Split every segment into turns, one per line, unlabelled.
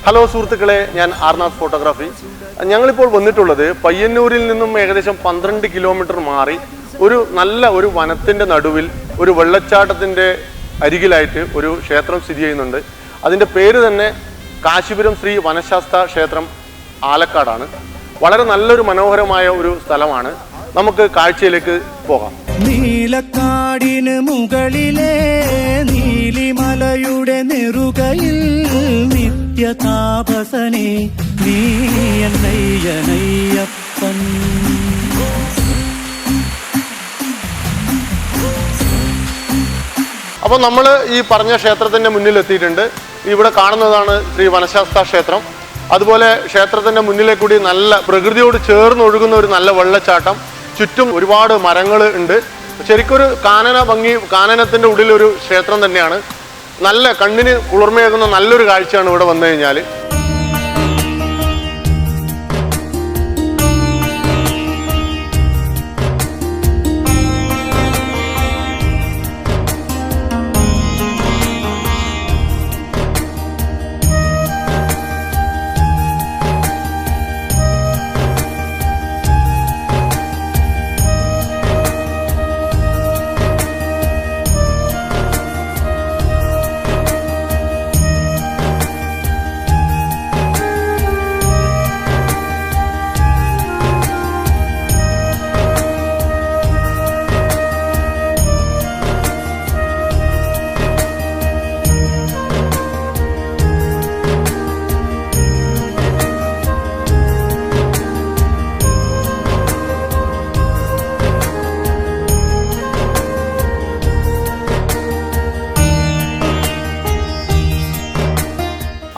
Hello സുഹൃത്തുക്കളെ, ഞാൻ Arnath photography. ഞങ്ങളിപ്പോൾ വന്നിട്ടുള്ളത് പയ്യന്നൂരിൽ നിന്നും ഏകദേശം 12 കിലോമീറ്റർ മാറി ഒരു വനത്തിൻ്റെ നടുവിൽ ഒരു വെള്ളച്ചാട്ടത്തിൻ്റെ അരികിലായിട്ട് ഒരു ക്ഷേത്രം സ്ഥിതി ചെയ്യുന്നുണ്ട്. അതിൻ്റെ പേര് തന്നെ കാശിപുരം ശ്രീ വനശാസ്ത്ര ക്ഷേത്രം ആലക്കാടാണ്. വളരെ നല്ലൊരു മനോഹരമായ ഒരു സ്ഥലമാണ്. നമുക്ക് കാഴ്ചയിലേക്ക് പോകാം.
നീലക്കാടിന് മുകളിലെ നീലിമലയുടെ നെറുകയിൽ നിത്യതാപസനെ നീയനയ്യനയ്യപ്പൻ.
അപ്പോൾ നമ്മൾ ഈ പറഞ്ഞ ക്ഷേത്രത്തിൻ്റെ മുന്നിൽ എത്തിയിട്ടുണ്ട്. ഇവിടെ കാണുന്നതാണ് ശ്രീ വനശാസ്ത്ര ക്ഷേത്രം. അതുപോലെ ക്ഷേത്രത്തിൻ്റെ മുന്നിലേക്ക് കൂടി നല്ല പ്രകൃതിയോട് ചേർന്ന് ഒഴുകുന്ന ഒരു നല്ല വെള്ളച്ചാട്ടം, ചുറ്റും ഒരുപാട് മരങ്ങൾ ഉണ്ട്. ശരിക്കൊരു കാനനത്തിൻ്റെ ഉള്ളിലൊരു ക്ഷേത്രം തന്നെയാണ്. നല്ല കണ്ണിന് കുളിർമയേകുന്ന നല്ലൊരു കാഴ്ചയാണ് ഇവിടെ വന്നു കഴിഞ്ഞാൽ.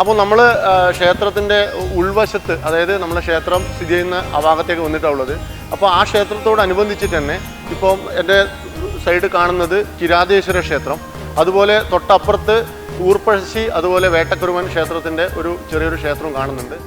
അപ്പോൾ നമ്മൾ ക്ഷേത്രത്തിൻ്റെ ഉൾവശത്ത്, അതായത് നമ്മളെ ക്ഷേത്രം സ്ഥിതി ചെയ്യുന്ന ആ ഭാഗത്തേക്ക് വന്നിട്ടുള്ളത്. അപ്പോൾ ആ ക്ഷേത്രത്തോടനുബന്ധിച്ചിട്ട് തന്നെ ഇപ്പോൾ എൻ്റെ സൈഡ് കാണുന്നത് കിരാതേശ്വര ക്ഷേത്രം, അതുപോലെ തൊട്ടപ്പുറത്ത് ഊർപ്പഴശ്ശി അതുപോലെ വേട്ടക്കുരുവൻ ക്ഷേത്രത്തിൻ്റെ ചെറിയൊരു ക്ഷേത്രവും കാണുന്നുണ്ട്.